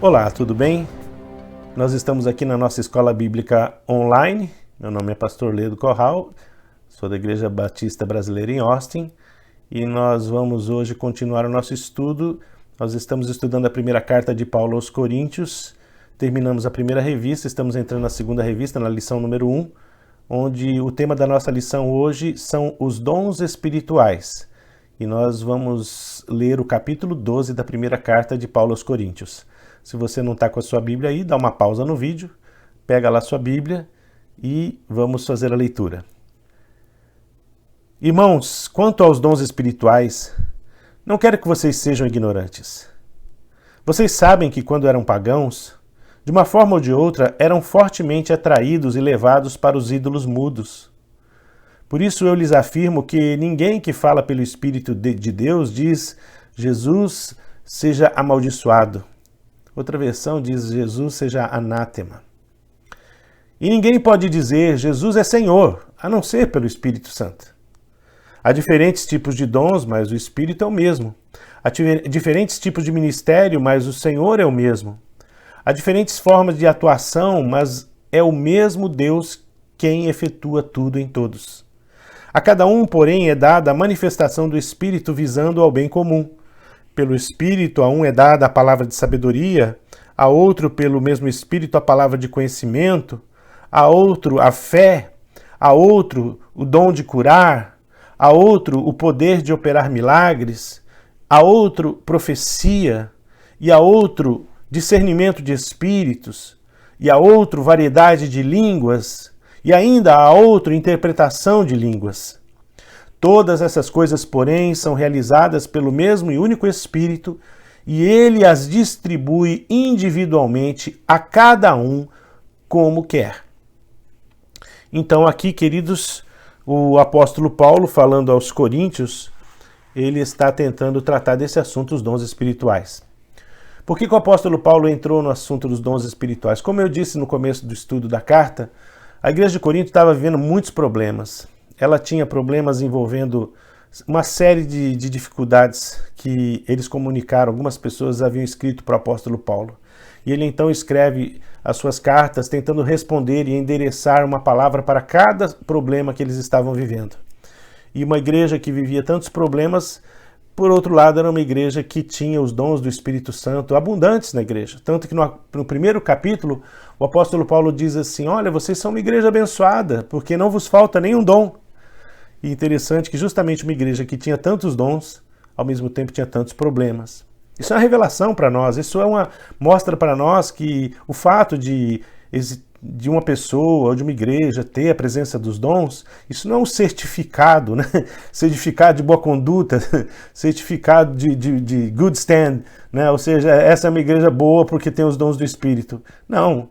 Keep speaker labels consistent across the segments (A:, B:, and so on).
A: Olá, tudo bem? Nós estamos aqui na nossa escola bíblica online. Meu nome é Pastor Ledo Corral, sou da Igreja Batista Brasileira em Austin e nós vamos hoje continuar o nosso estudo. Nós estamos estudando a primeira carta de Paulo aos Coríntios, terminamos a primeira revista, estamos entrando na segunda revista, na lição número 1, onde o tema da nossa lição hoje são os dons espirituais. E nós vamos ler o capítulo 12 da primeira carta de Paulo aos Coríntios. Se você não está com a sua Bíblia aí, dá uma pausa no vídeo, pega lá a sua Bíblia e vamos fazer a leitura. Irmãos, quanto aos dons espirituais, não quero que vocês sejam ignorantes. Vocês sabem que quando eram pagãos, de uma forma ou de outra, eram fortemente atraídos e levados para os ídolos mudos. Por isso eu lhes afirmo que ninguém que fala pelo Espírito de Deus diz Jesus seja amaldiçoado. Outra versão diz Jesus seja anátema. E ninguém pode dizer Jesus é Senhor, a não ser pelo Espírito Santo. Há diferentes tipos de dons, mas o Espírito é o mesmo. Há diferentes tipos de ministério, mas o Senhor é o mesmo. Há diferentes formas de atuação, mas é o mesmo Deus quem efetua tudo em todos. A cada um, porém, é dada a manifestação do Espírito visando ao bem comum. Pelo Espírito, a um é dada a palavra de sabedoria, a outro, pelo mesmo Espírito, a palavra de conhecimento, a outro, a fé, a outro, o dom de curar, a outro, o poder de operar milagres, a outro, profecia, e a outro, discernimento de espíritos, e a outro, variedade de línguas, e ainda a outro, interpretação de línguas. Todas essas coisas, porém, são realizadas pelo mesmo e único Espírito, e ele as distribui individualmente a cada um como quer. Então aqui, queridos, o apóstolo Paulo, falando aos Coríntios, ele está tentando tratar desse assunto, os dons espirituais. Por que o apóstolo Paulo entrou no assunto dos dons espirituais? Como eu disse no começo do estudo da carta, a igreja de Corinto estava vivendo muitos problemas. Ela tinha problemas envolvendo uma série de dificuldades que eles comunicaram. Algumas pessoas haviam escrito para o apóstolo Paulo. E ele então escreve as suas cartas tentando responder e endereçar uma palavra para cada problema que eles estavam vivendo. E uma igreja que vivia tantos problemas, por outro lado, era uma igreja que tinha os dons do Espírito Santo abundantes na igreja. Tanto que no primeiro capítulo, o apóstolo Paulo diz assim, olha, vocês são uma igreja abençoada, porque não vos falta nenhum dom. E interessante que justamente uma igreja que tinha tantos dons, ao mesmo tempo tinha tantos problemas. Isso é uma revelação para nós, isso mostra para nós que o fato de uma pessoa ou de uma igreja ter a presença dos dons, isso não é um certificado, né? Certificado de boa conduta, certificado de good stand, né? Ou seja, essa é uma igreja boa porque tem os dons do Espírito. Não,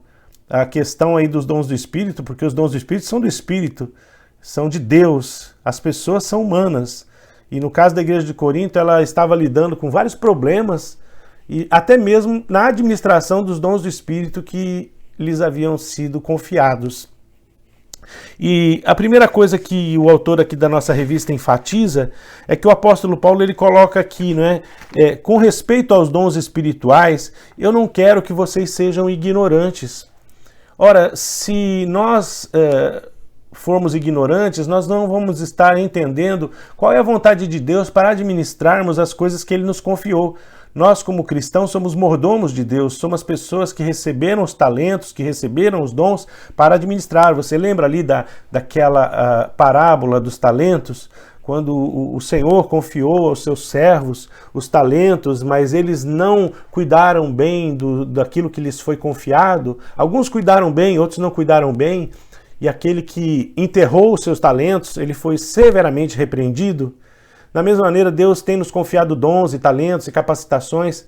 A: a questão aí dos dons do Espírito, porque os dons do Espírito são do Espírito, são de Deus, as pessoas são humanas. E no caso da igreja de Corinto, ela estava lidando com vários problemas, e até mesmo na administração dos dons do Espírito que lhes haviam sido confiados. E a primeira coisa que o autor aqui da nossa revista enfatiza é que o apóstolo Paulo ele coloca aqui, com respeito aos dons espirituais, eu não quero que vocês sejam ignorantes. Ora, se nós formos ignorantes, nós não vamos estar entendendo qual é a vontade de Deus para administrarmos as coisas que Ele nos confiou. Nós, como cristãos, somos mordomos de Deus, somos pessoas que receberam os talentos, que receberam os dons para administrar. Você lembra ali daquela parábola dos talentos? Quando o Senhor confiou aos seus servos os talentos, mas eles não cuidaram bem daquilo que lhes foi confiado. Alguns cuidaram bem, outros não cuidaram bem. E aquele que enterrou os seus talentos, ele foi severamente repreendido. Da mesma maneira, Deus tem nos confiado dons e talentos e capacitações,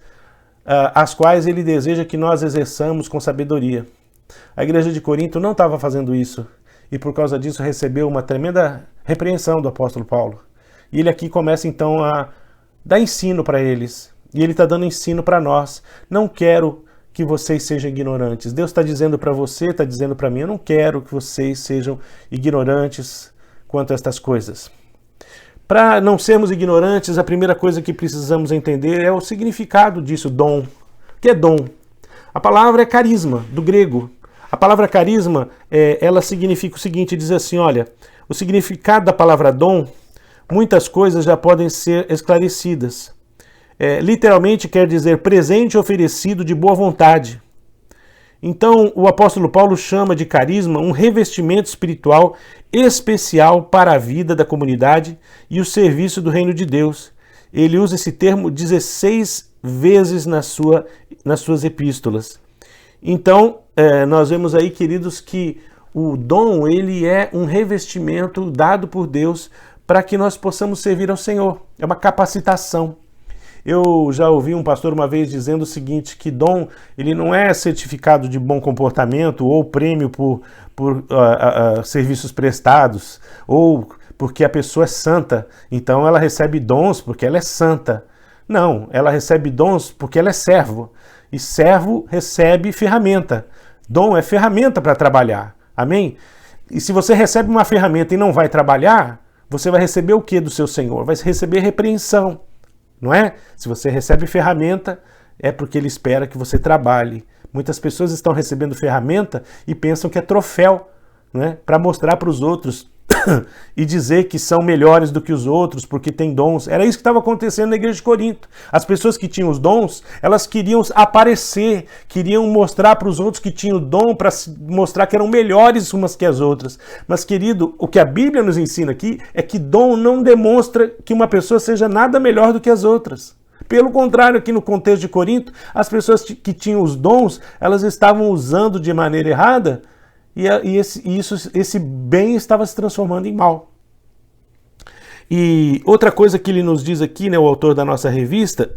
A: as quais Ele deseja que nós exerçamos com sabedoria. A igreja de Corinto não estava fazendo isso, e por causa disso recebeu uma tremenda repreensão do apóstolo Paulo. E ele aqui começa então a dar ensino para eles, e ele está dando ensino para nós. Não quero que vocês sejam ignorantes. Deus está dizendo para você, está dizendo para mim, eu não quero que vocês sejam ignorantes quanto a estas coisas. Para não sermos ignorantes, a primeira coisa que precisamos entender é o significado disso, dom. O que é dom? A palavra é carisma, do grego. A palavra carisma, ela significa o seguinte, diz assim, olha, o significado da palavra dom, muitas coisas já podem ser esclarecidas. Literalmente quer dizer presente oferecido de boa vontade. Então, o apóstolo Paulo chama de carisma um revestimento espiritual especial para a vida da comunidade e o serviço do reino de Deus. Ele usa esse termo 16 vezes nas suas epístolas. Então, nós vemos aí, queridos, que o dom, ele é um revestimento dado por Deus para que nós possamos servir ao Senhor. É uma capacitação. Eu já ouvi um pastor uma vez dizendo o seguinte, que dom, ele não é certificado de bom comportamento ou prêmio por serviços prestados, ou porque a pessoa é santa, então ela recebe dons porque ela é santa. Não, ela recebe dons porque ela é servo, e servo recebe ferramenta. Dom é ferramenta para trabalhar, amém? E se você recebe uma ferramenta e não vai trabalhar, você vai receber o que do seu Senhor? Vai receber repreensão. Não é? Se você recebe ferramenta, é porque ele espera que você trabalhe. Muitas pessoas estão recebendo ferramenta e pensam que é troféu, não é? Para mostrar para os outros e dizer que são melhores do que os outros porque têm dons. Era isso que estava acontecendo na igreja de Corinto. As pessoas que tinham os dons, elas queriam aparecer, queriam mostrar para os outros que tinham o dom para mostrar que eram melhores umas que as outras. Mas, querido, o que a Bíblia nos ensina aqui é que dom não demonstra que uma pessoa seja nada melhor do que as outras. Pelo contrário, aqui no contexto de Corinto, as pessoas que tinham os dons, elas estavam usando de maneira errada, e esse bem estava se transformando em mal. E outra coisa que ele nos diz aqui, né, o autor da nossa revista,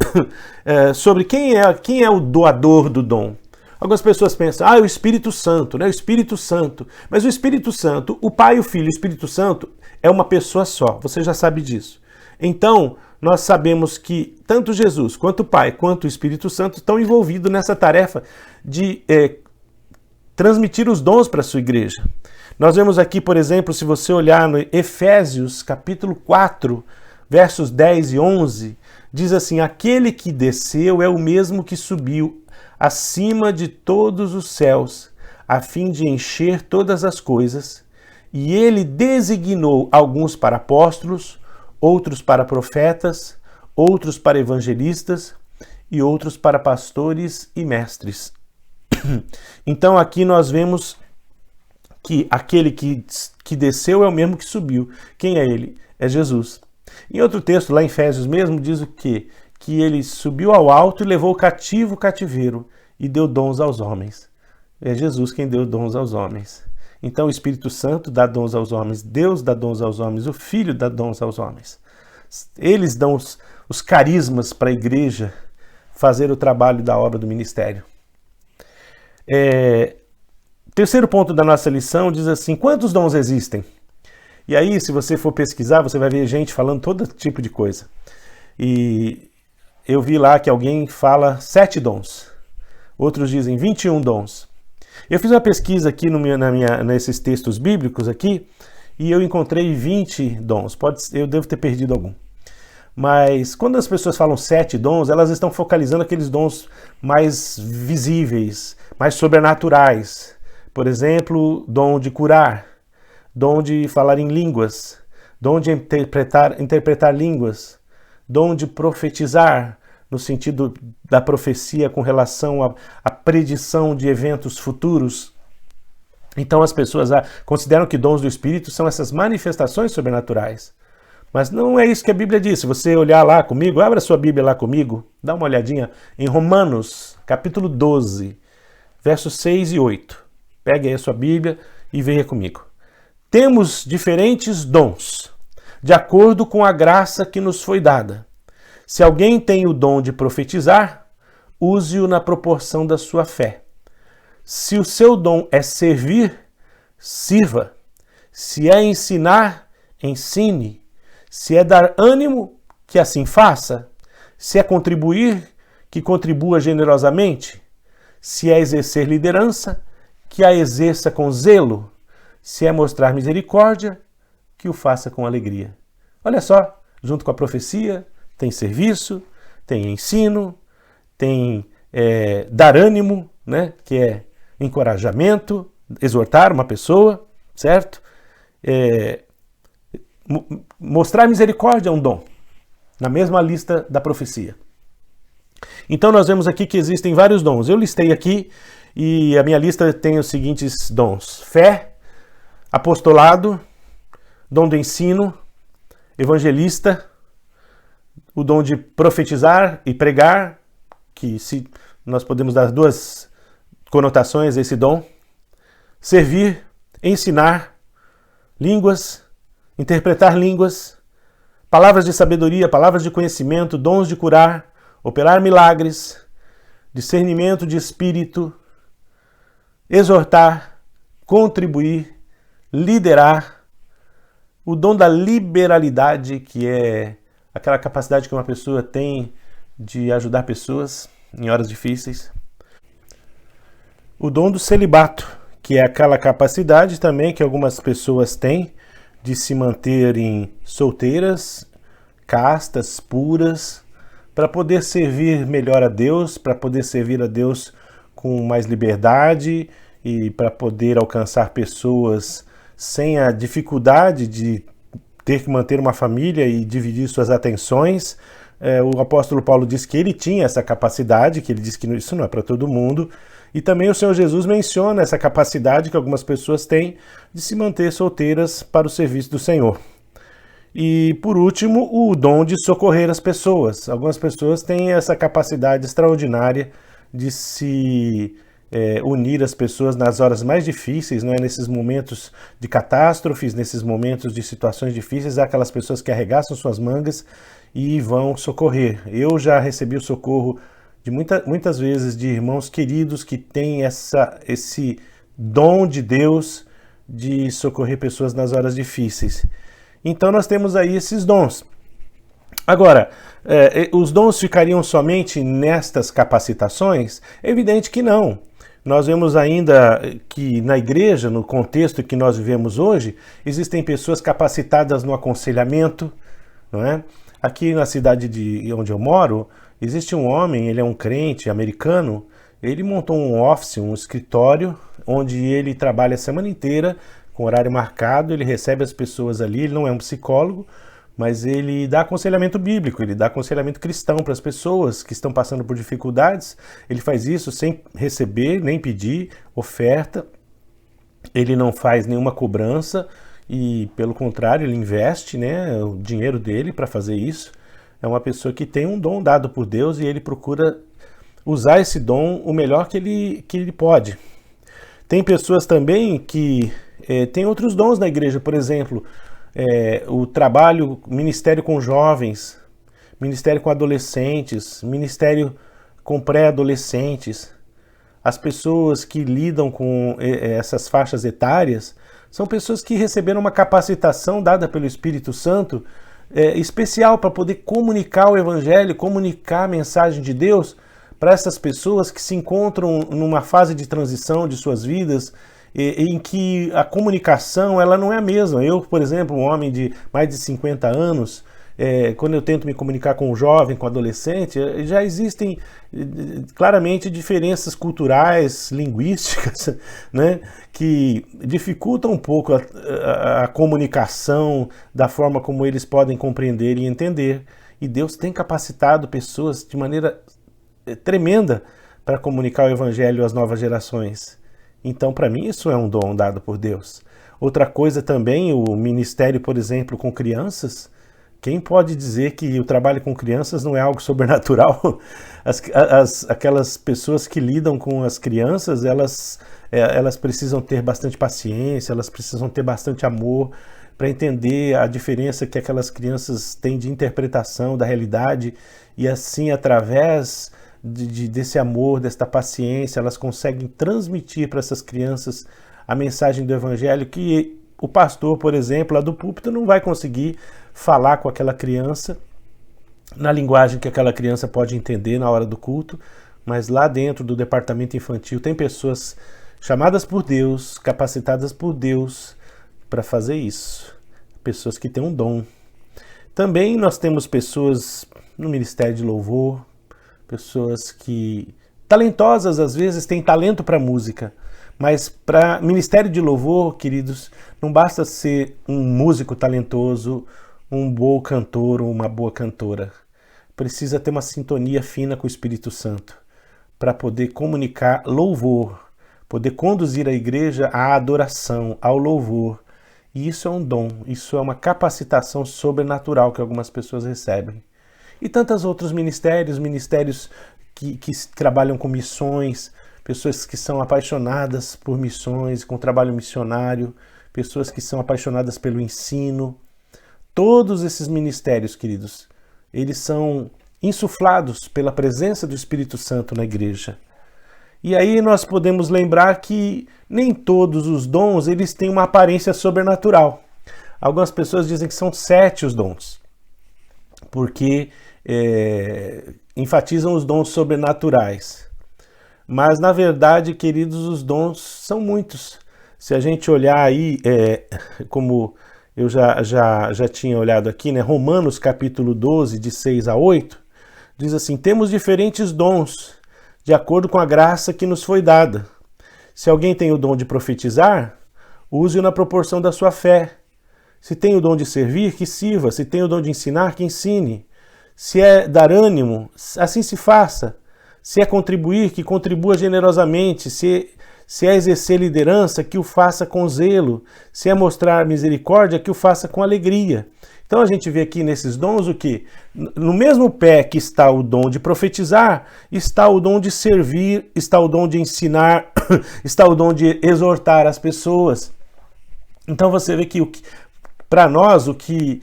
A: sobre quem é o doador do dom. Algumas pessoas pensam, o Espírito Santo, né, o Espírito Santo. Mas o Espírito Santo, o Pai, o Filho e o Espírito Santo é uma pessoa só, você já sabe disso. Então, nós sabemos que tanto Jesus, quanto o Pai, quanto o Espírito Santo estão envolvidos nessa tarefa de transmitir os dons para a sua igreja. Nós vemos aqui, por exemplo, se você olhar no Efésios, capítulo 4, versos 10 e 11, diz assim, aquele que desceu é o mesmo que subiu acima de todos os céus, a fim de encher todas as coisas, e ele designou alguns para apóstolos, outros para profetas, outros para evangelistas e outros para pastores e mestres. Então aqui nós vemos que aquele que desceu é o mesmo que subiu. Quem é ele? É Jesus. Em outro texto, lá em Efésios mesmo, diz o quê? Que ele subiu ao alto e levou o cativo o cativeiro e deu dons aos homens. É Jesus quem deu dons aos homens. Então o Espírito Santo dá dons aos homens, Deus dá dons aos homens, o Filho dá dons aos homens. Eles dão os carismas para a igreja fazer o trabalho da obra do ministério. Terceiro ponto da nossa lição diz assim, quantos dons existem? E aí, se você for pesquisar, você vai ver gente falando todo tipo de coisa. E eu vi lá que alguém fala 7 dons, outros dizem 21 dons. Eu fiz uma pesquisa aqui nesses textos bíblicos aqui, e eu encontrei 20 dons. Eu devo ter perdido algum. Mas quando as pessoas falam 7 dons, elas estão focalizando aqueles dons mais visíveis, mais sobrenaturais. Por exemplo, dom de curar, dom de falar em línguas, dom de interpretar línguas, dom de profetizar, no sentido da profecia com relação à predição de eventos futuros. Então as pessoas consideram que dons do Espírito são essas manifestações sobrenaturais. Mas não é isso que a Bíblia diz. Se você olhar lá comigo, abra sua Bíblia lá comigo, dá uma olhadinha em Romanos, capítulo 12, versos 6 e 8. Pegue aí a sua Bíblia e venha comigo. Temos diferentes dons, de acordo com a graça que nos foi dada. Se alguém tem o dom de profetizar, use-o na proporção da sua fé. Se o seu dom é servir, sirva. Se é ensinar, ensine. Se é dar ânimo, que assim faça. Se é contribuir, que contribua generosamente. Se é exercer liderança, que a exerça com zelo. Se é mostrar misericórdia, que o faça com alegria. Olha só, junto com a profecia, tem serviço, tem ensino, tem dar ânimo, né? Que é encorajamento, exortar uma pessoa, certo? Mostrar misericórdia é um dom, na mesma lista da profecia. Então nós vemos aqui que existem vários dons. Eu listei aqui e a minha lista tem os seguintes dons: fé, apostolado, dom do ensino, evangelista, o dom de profetizar e pregar, que se nós podemos dar duas conotações a esse dom, servir, ensinar, línguas, interpretar línguas, palavras de sabedoria, palavras de conhecimento, dons de curar, operar milagres, discernimento de espírito, exortar, contribuir, liderar, o dom da liberalidade, que é aquela capacidade que uma pessoa tem de ajudar pessoas em horas difíceis, o dom do celibato, que é aquela capacidade também que algumas pessoas têm de se manterem solteiras, castas, puras, para poder servir melhor a Deus, para poder servir a Deus com mais liberdade e para poder alcançar pessoas sem a dificuldade de ter que manter uma família e dividir suas atenções. O apóstolo Paulo disse que ele tinha essa capacidade, que ele disse que isso não é para todo mundo. E também o Senhor Jesus menciona essa capacidade que algumas pessoas têm de se manter solteiras para o serviço do Senhor. E, por último, o dom de socorrer as pessoas. Algumas pessoas têm essa capacidade extraordinária de se unir as pessoas nas horas mais difíceis, né? Nesses momentos de catástrofes, nesses momentos de situações difíceis, há aquelas pessoas que arregaçam suas mangas e vão socorrer. Eu já recebi o socorro de muitas vezes de irmãos queridos que têm esse dom de Deus de socorrer pessoas nas horas difíceis. Então nós temos aí esses dons. Agora, os dons ficariam somente nestas capacitações? É evidente que não. Nós vemos ainda que na igreja, no contexto que nós vivemos hoje, existem pessoas capacitadas no aconselhamento, não é? Aqui na cidade onde eu moro, existe um homem, ele é um crente americano, ele montou um office, um escritório, onde ele trabalha a semana inteira, com horário marcado, ele recebe as pessoas ali, ele não é um psicólogo, mas ele dá aconselhamento bíblico, ele dá aconselhamento cristão para as pessoas que estão passando por dificuldades. Ele faz isso sem receber, nem pedir oferta, ele não faz nenhuma cobrança e, pelo contrário, ele investe, né, o dinheiro dele para fazer isso. É uma pessoa que tem um dom dado por Deus e ele procura usar esse dom o melhor que ele pode. Tem pessoas também que têm outros dons na igreja, por exemplo, o trabalho, ministério com jovens, ministério com adolescentes, ministério com pré-adolescentes. As pessoas que lidam com essas faixas etárias são pessoas que receberam uma capacitação dada pelo Espírito Santo especial para poder comunicar o Evangelho, comunicar a mensagem de Deus para essas pessoas que se encontram numa fase de transição de suas vidas, em que a comunicação ela não é a mesma. Eu, por exemplo, um homem de mais de 50 anos, quando eu tento me comunicar com um jovem, com um adolescente, já existem claramente diferenças culturais, linguísticas, né, que dificultam um pouco a comunicação da forma como eles podem compreender e entender. E Deus tem capacitado pessoas de maneira tremenda para comunicar o Evangelho às novas gerações. Então, para mim, isso é um dom dado por Deus. Outra coisa também, o ministério, por exemplo, com crianças. Quem pode dizer que o trabalho com crianças não é algo sobrenatural? Aquelas pessoas que lidam com as crianças, elas precisam ter bastante paciência, elas precisam ter bastante amor para entender a diferença que aquelas crianças têm de interpretação da realidade e assim, através desse amor, desta paciência, elas conseguem transmitir para essas crianças a mensagem do Evangelho que o pastor, por exemplo, lá do púlpito não vai conseguir falar com aquela criança na linguagem que aquela criança pode entender na hora do culto, mas lá dentro do departamento infantil tem pessoas chamadas por Deus, capacitadas por Deus para fazer isso. Pessoas que têm um dom. Também nós temos pessoas no ministério de louvor, pessoas que talentosas, às vezes têm talento para música, mas para ministério de louvor, queridos, não basta ser um músico talentoso, um bom cantor ou uma boa cantora. Precisa ter uma sintonia fina com o Espírito Santo para poder comunicar louvor, poder conduzir a igreja à adoração, ao louvor. E isso é um dom, isso é uma capacitação sobrenatural que algumas pessoas recebem. E tantos outros ministérios que trabalham com missões, pessoas que são apaixonadas por missões, com trabalho missionário, pessoas que são apaixonadas pelo ensino. Todos esses ministérios, queridos, eles são insuflados pela presença do Espírito Santo na igreja. E aí nós podemos lembrar que nem todos os dons eles têm uma aparência sobrenatural. Algumas pessoas dizem que são 7 os dons, porque enfatizam os dons sobrenaturais. Mas, na verdade, queridos, os dons são muitos. Se a gente olhar aí, como eu já tinha olhado aqui, né? Romanos capítulo 12, de 6 a 8, diz assim: temos diferentes dons, de acordo com a graça que nos foi dada. Se alguém tem o dom de profetizar, use-o na proporção da sua fé. Se tem o dom de servir, que sirva. Se tem o dom de ensinar, que ensine. Se é dar ânimo, assim se faça. Se é contribuir, que contribua generosamente. Se é exercer liderança, que o faça com zelo. Se é mostrar misericórdia, que o faça com alegria. Então a gente vê aqui nesses dons o que? No mesmo pé que está o dom de profetizar, está o dom de servir, está o dom de ensinar, está o dom de exortar as pessoas. Então você vê que para nós o que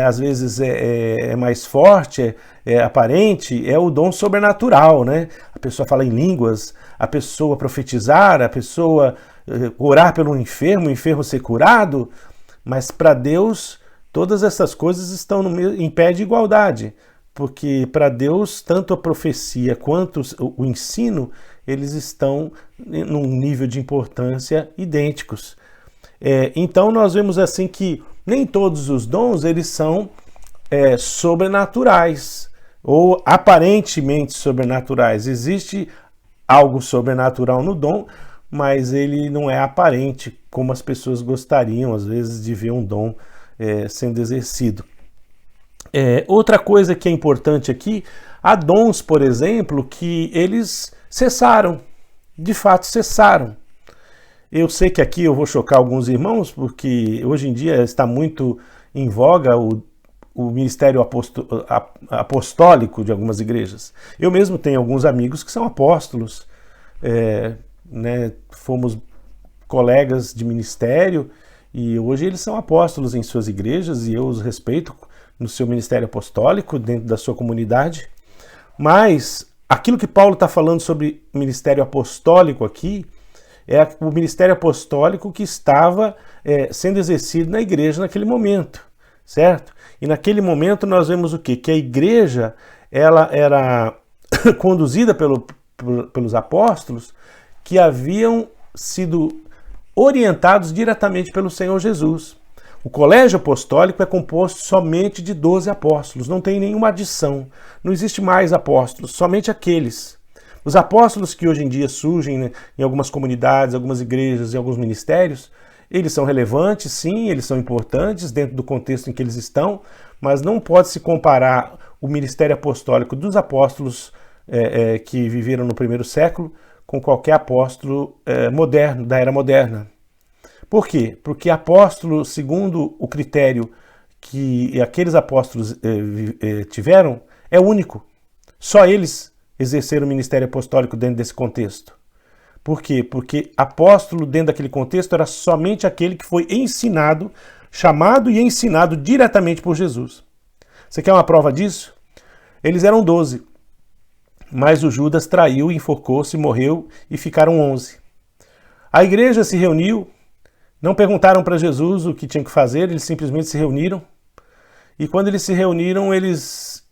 A: às vezes é mais forte, é aparente, é o dom sobrenatural, né? A pessoa fala em línguas, a pessoa profetizar, a pessoa orar pelo enfermo, o enfermo ser curado, mas para Deus todas essas coisas estão em pé de igualdade, porque para Deus tanto a profecia quanto o ensino, eles estão num nível de importância idênticos. Então nós vemos assim que nem todos os dons eles são sobrenaturais ou aparentemente sobrenaturais. Existe algo sobrenatural no dom, mas ele não é aparente como as pessoas gostariam às vezes de ver um dom sendo exercido. Outra coisa que é importante aqui, há dons, por exemplo, que eles cessaram, de fato cessaram. Eu sei que aqui eu vou chocar alguns irmãos, porque hoje em dia está muito em voga o ministério apostólico de algumas igrejas. Eu mesmo tenho alguns amigos que são apóstolos, fomos colegas de ministério, e hoje eles são apóstolos em suas igrejas e eu os respeito no seu ministério apostólico, dentro da sua comunidade. Mas aquilo que Paulo está falando sobre ministério apostólico aqui é o ministério apostólico que estava sendo exercido na igreja naquele momento, certo? E naquele momento nós vemos o quê? Que a igreja ela era conduzida pelos apóstolos que haviam sido orientados diretamente pelo Senhor Jesus. O colégio apostólico é composto somente de 12 apóstolos, não tem nenhuma adição, não existe mais apóstolos, somente aqueles. Os apóstolos que hoje em dia surgem, né, em algumas comunidades, algumas igrejas e alguns ministérios, eles são relevantes, sim, eles são importantes dentro do contexto em que eles estão, mas não pode se comparar o ministério apostólico dos apóstolos que viveram no primeiro século com qualquer apóstolo moderno, da era moderna. Por quê? Porque apóstolo, segundo o critério que aqueles apóstolos tiveram, é único. Só eles exerceram o ministério apostólico dentro desse contexto. Por quê? Porque apóstolo dentro daquele contexto era somente aquele que foi ensinado, chamado e ensinado diretamente por Jesus. Você quer uma prova disso? Eles eram 12. Mas o Judas traiu, enforcou-se, morreu e ficaram 11. A igreja se reuniu, não perguntaram para Jesus o que tinham que fazer, eles simplesmente se reuniram. E quando eles se reuniram, eles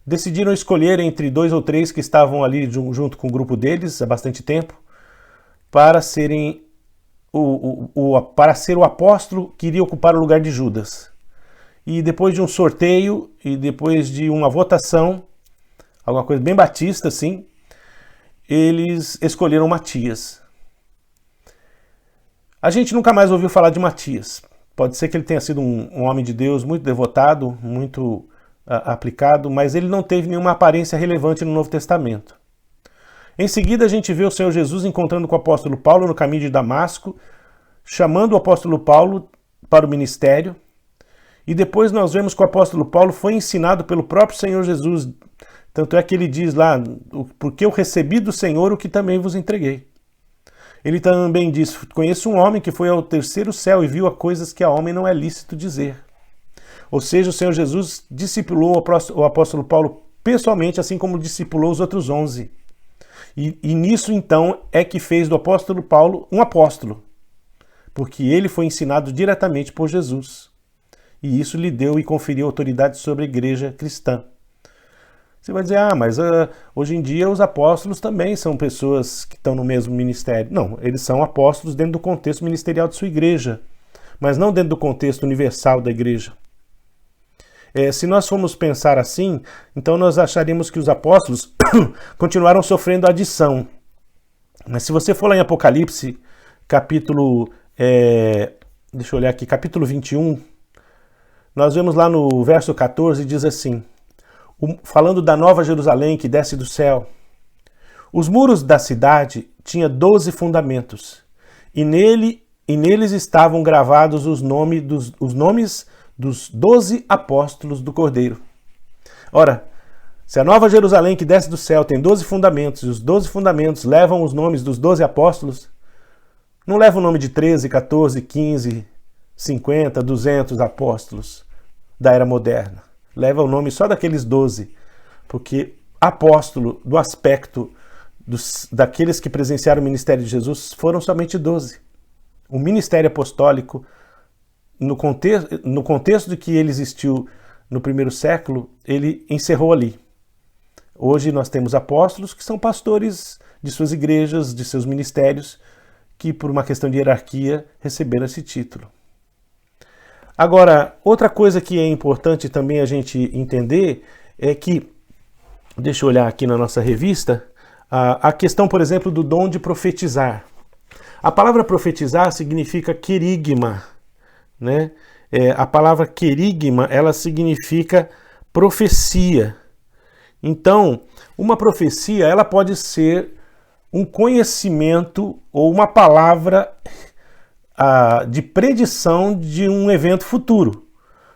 A: decidiram escolher entre 2 ou 3 que estavam ali junto com o grupo deles há bastante tempo, para serem para ser o apóstolo que iria ocupar o lugar de Judas. E depois de um sorteio e depois de uma votação, alguma coisa bem batista assim, eles escolheram Matias. A gente nunca mais ouviu falar de Matias. Pode ser que ele tenha sido um homem de Deus muito devotado, muito aplicado, mas ele não teve nenhuma aparência relevante no Novo Testamento. Em seguida, a gente vê o Senhor Jesus encontrando com o apóstolo Paulo no caminho de Damasco, chamando o apóstolo Paulo para o ministério. E depois nós vemos que o apóstolo Paulo foi ensinado pelo próprio Senhor Jesus. Tanto é que ele diz lá, porque eu recebi do Senhor o que também vos entreguei. Ele também diz, conheço um homem que foi ao terceiro céu e viu a coisas que a homem não é lícito dizer. Ou seja, o Senhor Jesus discipulou o apóstolo Paulo pessoalmente, assim como discipulou os outros 11. E nisso, então, é que fez do apóstolo Paulo um apóstolo, porque ele foi ensinado diretamente por Jesus. E isso lhe deu e conferiu autoridade sobre a igreja cristã. Você vai dizer, mas hoje em dia os apóstolos também são pessoas que estão no mesmo ministério. Não, eles são apóstolos dentro do contexto ministerial de sua igreja, mas não dentro do contexto universal da igreja. Se nós formos pensar assim, então nós acharíamos que os apóstolos continuaram sofrendo adição. Mas se você for lá em Apocalipse, capítulo 21, nós vemos lá no verso 14, diz assim, falando da Nova Jerusalém que desce do céu. Os muros da cidade tinham 12 fundamentos, e neles estavam gravados os nomes dos 12 apóstolos do Cordeiro. Ora, se a Nova Jerusalém que desce do céu tem 12 fundamentos, e os 12 fundamentos levam os nomes dos 12 apóstolos, não leva o nome de 13, 14, 15, 50, 200 apóstolos da era moderna. Leva o nome só daqueles 12, porque apóstolo, do aspecto daqueles que presenciaram o ministério de Jesus, foram somente 12. O ministério apostólico, no contexto de que ele existiu no primeiro século, ele encerrou ali. Hoje nós temos apóstolos que são pastores de suas igrejas, de seus ministérios, que por uma questão de hierarquia receberam esse título. Agora, outra coisa que é importante também a gente entender é que, deixa eu olhar aqui na nossa revista, a questão, por exemplo, do dom de profetizar. A palavra profetizar significa querigma, né? A palavra querigma, ela significa profecia. Então, uma profecia, ela pode ser um conhecimento ou uma palavra de predição de um evento futuro.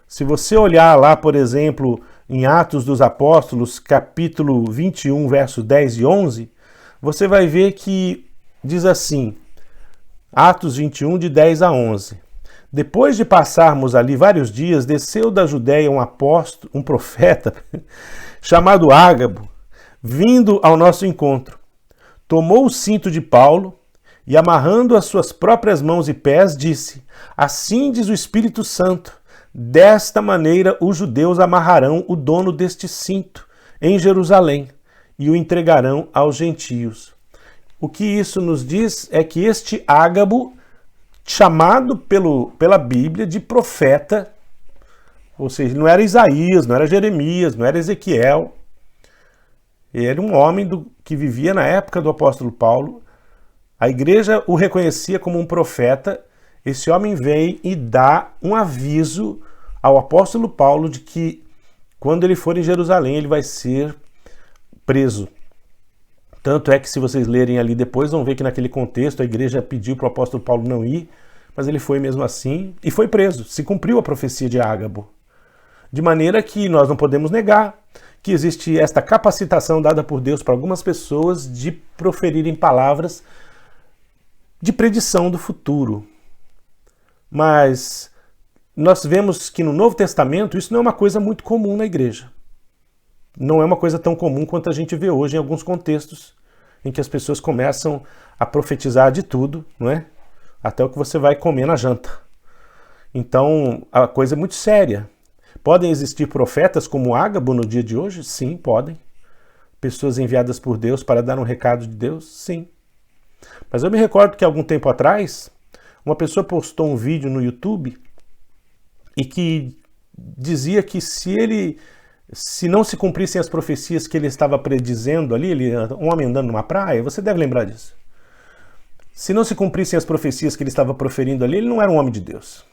A: Se você olhar lá, por exemplo, em Atos dos Apóstolos, capítulo 21, versos 10 e 11, você vai ver que diz assim, Atos 21, de 10 a 11. Depois de passarmos ali vários dias, desceu da Judéia um profeta, chamado Ágabo, vindo ao nosso encontro. Tomou o cinto de Paulo e, amarrando as suas próprias mãos e pés, disse, assim diz o Espírito Santo, desta maneira os judeus amarrarão o dono deste cinto em Jerusalém e o entregarão aos gentios. O que isso nos diz é que este Ágabo, chamado pela Bíblia de profeta, ou seja, não era Isaías, não era Jeremias, não era Ezequiel, ele era um homem que vivia na época do apóstolo Paulo. A igreja o reconhecia como um profeta. Esse homem vem e dá um aviso ao apóstolo Paulo de que quando ele for em Jerusalém ele vai ser preso. Tanto é que se vocês lerem ali depois vão ver que naquele contexto a igreja pediu para o apóstolo Paulo não ir, mas ele foi mesmo assim e foi preso. Se cumpriu a profecia de Ágabo. De maneira que nós não podemos negar que existe esta capacitação dada por Deus para algumas pessoas de proferirem palavras de predição do futuro. Mas nós vemos que no Novo Testamento isso não é uma coisa muito comum na igreja. Não é uma coisa tão comum quanto a gente vê hoje em alguns contextos, em que as pessoas começam a profetizar de tudo, não é? Até o que você vai comer na janta. Então, a coisa é muito séria. Podem existir profetas como Ágabo no dia de hoje? Sim, podem. Pessoas enviadas por Deus para dar um recado de Deus? Sim. Mas eu me recordo que algum tempo atrás, uma pessoa postou um vídeo no YouTube e que dizia que se ele se não se cumprissem as profecias que ele estava predizendo ali, um homem andando numa praia, você deve lembrar disso. Se não se cumprissem as profecias que ele estava proferindo ali, ele não era um homem de Deus.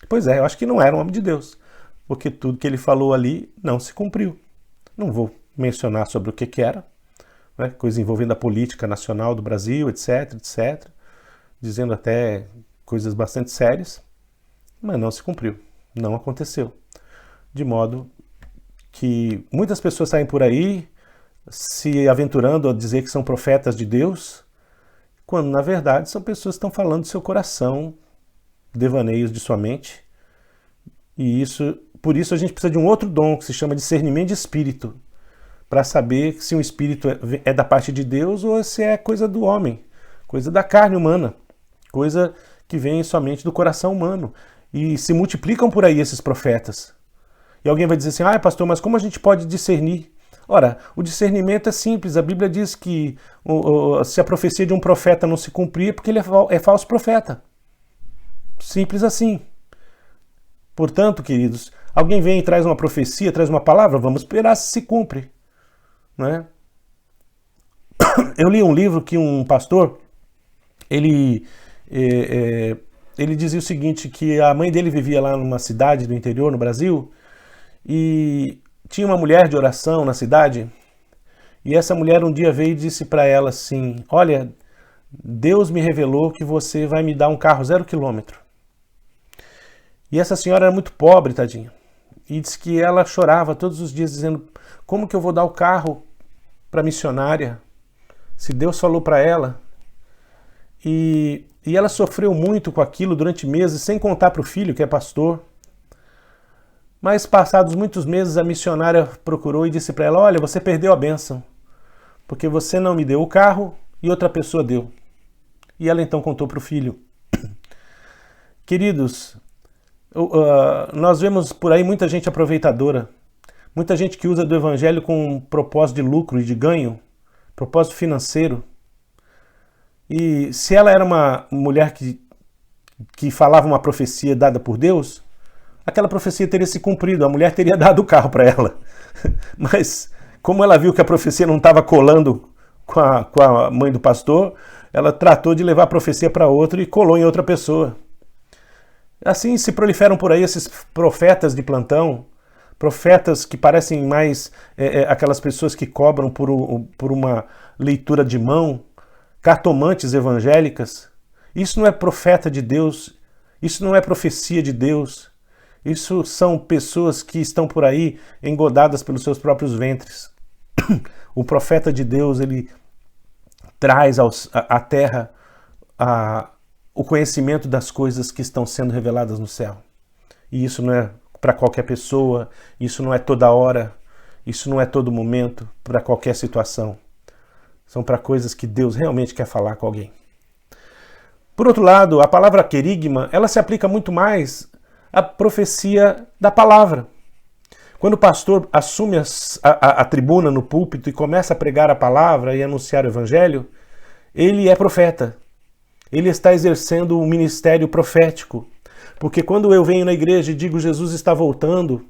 A: Pois é, eu acho que não era um homem de Deus, porque tudo que ele falou ali não se cumpriu. Não vou mencionar sobre o que era, né? Coisa envolvendo a política nacional do Brasil, etc, etc, dizendo até coisas bastante sérias, mas não se cumpriu, não aconteceu. De modo que muitas pessoas saem por aí se aventurando a dizer que são profetas de Deus, quando na verdade são pessoas que estão falando do seu coração, devaneios de sua mente. E por isso a gente precisa de um outro dom que se chama discernimento de espírito, para saber se um espírito é da parte de Deus ou se é coisa do homem, coisa da carne humana, coisa que vem somente do coração humano. E se multiplicam por aí esses profetas. E alguém vai dizer assim, pastor, mas como a gente pode discernir? Ora, o discernimento é simples. A Bíblia diz que se a profecia de um profeta não se cumprir, é porque ele é falso profeta. Simples assim. Portanto, queridos, alguém vem e traz uma profecia, traz uma palavra, vamos esperar se cumpre. Não é? Eu li um livro que um pastor, ele dizia o seguinte, que a mãe dele vivia lá numa cidade do interior, no Brasil, e tinha uma mulher de oração na cidade, e essa mulher um dia veio e disse para ela assim, olha, Deus me revelou que você vai me dar um carro 0 km. E essa senhora era muito pobre, tadinha, e disse que ela chorava todos os dias dizendo, como que eu vou dar o carro para a missionária, se Deus falou para ela? E ela sofreu muito com aquilo durante meses, sem contar para o filho, que é pastor. Mas passados muitos meses, a missionária procurou e disse para ela, olha, você perdeu a bênção, porque você não me deu o carro e outra pessoa deu. E ela então contou para o filho. Queridos, nós vemos por aí muita gente aproveitadora, muita gente que usa do evangelho com um propósito de lucro e de ganho, propósito financeiro. E se ela era uma mulher que falava uma profecia dada por Deus, aquela profecia teria se cumprido, a mulher teria dado o carro para ela. Mas como ela viu que a profecia não estava colando com a mãe do pastor, ela tratou de levar a profecia para outro e colou em outra pessoa. Assim se proliferam por aí esses profetas de plantão, profetas que parecem mais aquelas pessoas que cobram por uma leitura de mão, cartomantes evangélicas. Isso não é profeta de Deus, isso não é profecia de Deus, isso são pessoas que estão por aí engodadas pelos seus próprios ventres. O profeta de Deus, ele traz à terra o conhecimento das coisas que estão sendo reveladas no céu. E isso não é para qualquer pessoa, isso não é toda hora, isso não é todo momento, para qualquer situação. São para coisas que Deus realmente quer falar com alguém. Por outro lado, a palavra querigma, ela se aplica muito mais à profecia da palavra. Quando o pastor assume a tribuna no púlpito e começa a pregar a palavra e anunciar o evangelho, ele é profeta. Ele está exercendo um ministério profético. Porque quando eu venho na igreja e digo Jesus está voltando,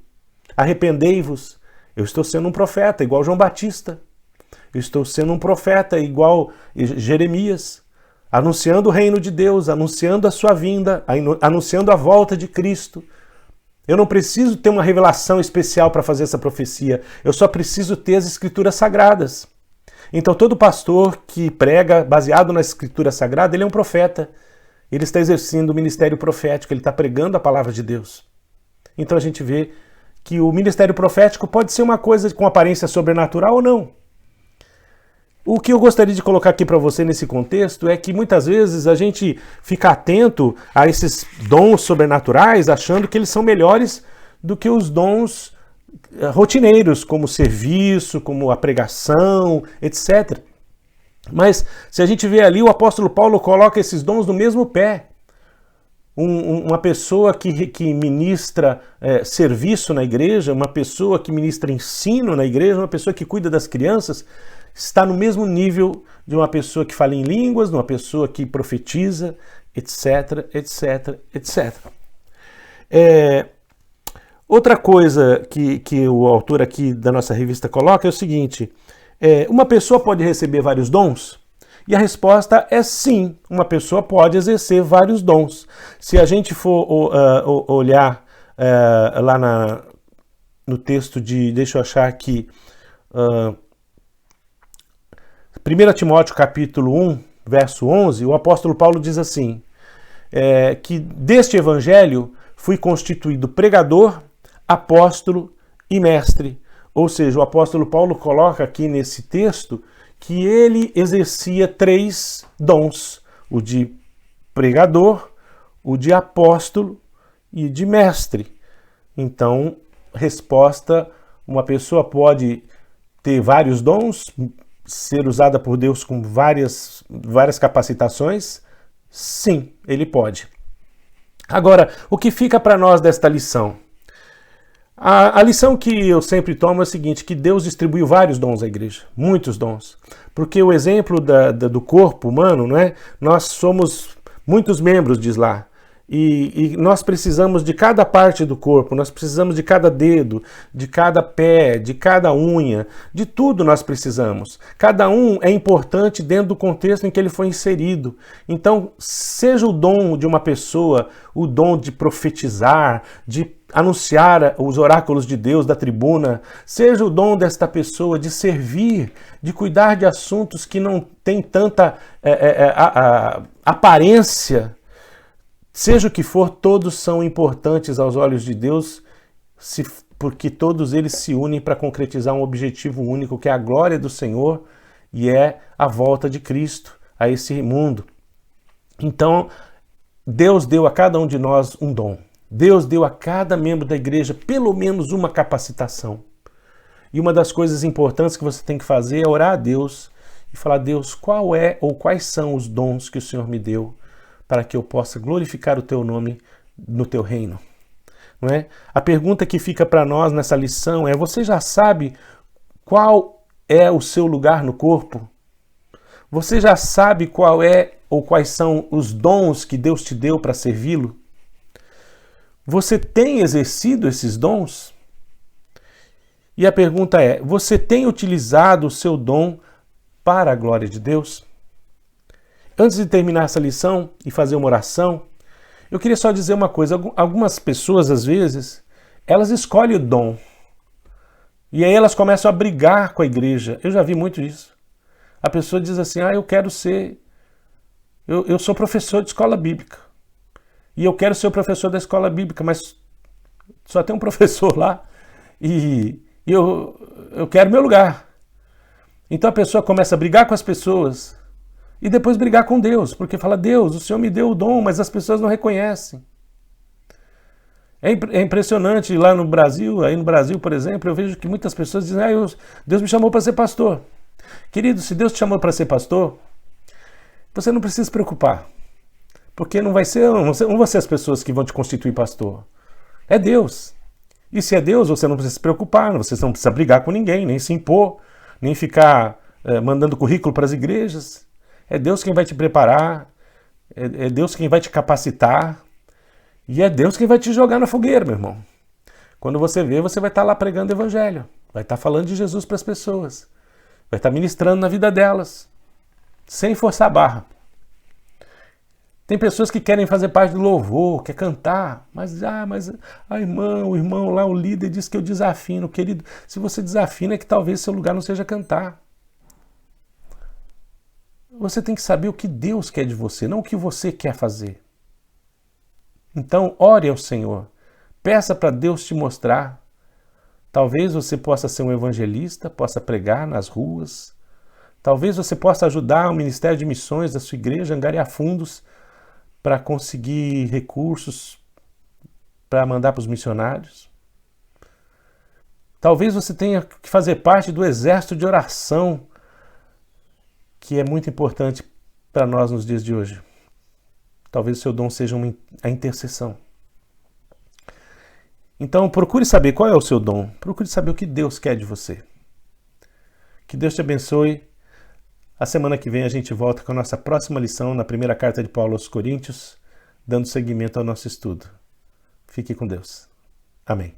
A: arrependei-vos, eu estou sendo um profeta, igual João Batista. Eu estou sendo um profeta igual Jeremias, anunciando o reino de Deus, anunciando a sua vinda, anunciando a volta de Cristo. Eu não preciso ter uma revelação especial para fazer essa profecia, eu só preciso ter as Escrituras Sagradas. Então todo pastor que prega baseado na Escritura Sagrada, ele é um profeta. Ele está exercendo o ministério profético, ele está pregando a palavra de Deus. Então a gente vê que o ministério profético pode ser uma coisa com aparência sobrenatural ou não. O que eu gostaria de colocar aqui para você nesse contexto é que muitas vezes a gente fica atento a esses dons sobrenaturais achando que eles são melhores do que os dons rotineiros, como o serviço, como a pregação, etc. Mas se a gente vê ali, o apóstolo Paulo coloca esses dons no mesmo pé. Uma pessoa que ministra serviço na igreja, uma pessoa que ministra ensino na igreja, uma pessoa que cuida das crianças, está no mesmo nível de uma pessoa que fala em línguas, de uma pessoa que profetiza, etc, etc, etc. Outra coisa que o autor aqui da nossa revista coloca é o seguinte: uma pessoa pode receber vários dons? E a resposta é sim, uma pessoa pode exercer vários dons. Se a gente for olhar lá no texto deixa eu achar aqui, 1 Timóteo capítulo 1, verso 11, o apóstolo Paulo diz assim, que deste evangelho fui constituído pregador, apóstolo e mestre. Ou seja, o apóstolo Paulo coloca aqui nesse texto que ele exercia 3 dons: o de pregador, o de apóstolo e de mestre. Então, resposta: uma pessoa pode ter vários dons, ser usada por Deus com várias capacitações? Sim, ele pode. Agora, o que fica para nós desta lição? A lição que eu sempre tomo é o seguinte, que Deus distribuiu vários dons à igreja, muitos dons. Porque o exemplo do corpo humano, não é? Nós somos muitos membros, diz lá. E nós precisamos de cada parte do corpo, nós precisamos de cada dedo, de cada pé, de cada unha, de tudo nós precisamos. Cada um é importante dentro do contexto em que ele foi inserido. Então, seja o dom de uma pessoa, o dom de profetizar, de anunciar os oráculos de Deus da tribuna, seja o dom desta pessoa de servir, de cuidar de assuntos que não têm tanta aparência, seja o que for, todos são importantes aos olhos de Deus, porque todos eles se unem para concretizar um objetivo único, que é a glória do Senhor e é a volta de Cristo a esse mundo. Então, Deus deu a cada um de nós um dom. Deus deu a cada membro da igreja pelo menos uma capacitação. E uma das coisas importantes que você tem que fazer é orar a Deus e falar: Deus, qual é ou quais são os dons que o Senhor me deu para que eu possa glorificar o teu nome no teu reino? Não é? A pergunta que fica para nós nessa lição é: você já sabe qual é o seu lugar no corpo? Você já sabe qual é ou quais são os dons que Deus te deu para servi-lo? Você tem exercido esses dons? E a pergunta é: você tem utilizado o seu dom para a glória de Deus? Antes de terminar essa lição e fazer uma oração, eu queria só dizer uma coisa. Algumas pessoas, às vezes, elas escolhem o dom. E aí elas começam a brigar com a igreja. Eu já vi muito isso. A pessoa diz assim: eu quero ser... Eu sou professor de escola bíblica. E eu quero ser o professor da escola bíblica, mas só tem um professor lá e eu quero meu lugar. Então a pessoa começa a brigar com as pessoas e depois brigar com Deus, porque fala: Deus, o Senhor me deu o dom, mas as pessoas não reconhecem. É impressionante lá no Brasil, aí no Brasil, por exemplo, eu vejo que muitas pessoas dizem: Deus me chamou para ser pastor. Querido, se Deus te chamou para ser pastor, você não precisa se preocupar. Porque não vão ser as pessoas que vão te constituir pastor. É Deus. E se é Deus, você não precisa se preocupar, você não precisa brigar com ninguém, nem se impor, nem ficar mandando currículo para as igrejas. É Deus quem vai te preparar, é Deus quem vai te capacitar, e é Deus quem vai te jogar na fogueira, meu irmão. Quando você vê, você vai estar lá pregando o evangelho, vai estar falando de Jesus para as pessoas, vai estar ministrando na vida delas, sem forçar a barra. Tem pessoas que querem fazer parte do louvor, quer cantar, mas a irmã, o irmão lá, o líder diz que eu desafino. Querido, se você desafina é que talvez seu lugar não seja cantar. Você tem que saber o que Deus quer de você, não o que você quer fazer. Então, ore ao Senhor, peça para Deus te mostrar. Talvez você possa ser um evangelista, possa pregar nas ruas. Talvez você possa ajudar o Ministério de Missões da sua igreja a angariar fundos para conseguir recursos para mandar para os missionários. Talvez você tenha que fazer parte do exército de oração, que é muito importante para nós nos dias de hoje. Talvez o seu dom seja a intercessão. Então procure saber qual é o seu dom, procure saber o que Deus quer de você. Que Deus te abençoe. A semana que vem a gente volta com a nossa próxima lição na primeira carta de Paulo aos Coríntios, dando seguimento ao nosso estudo. Fique com Deus. Amém.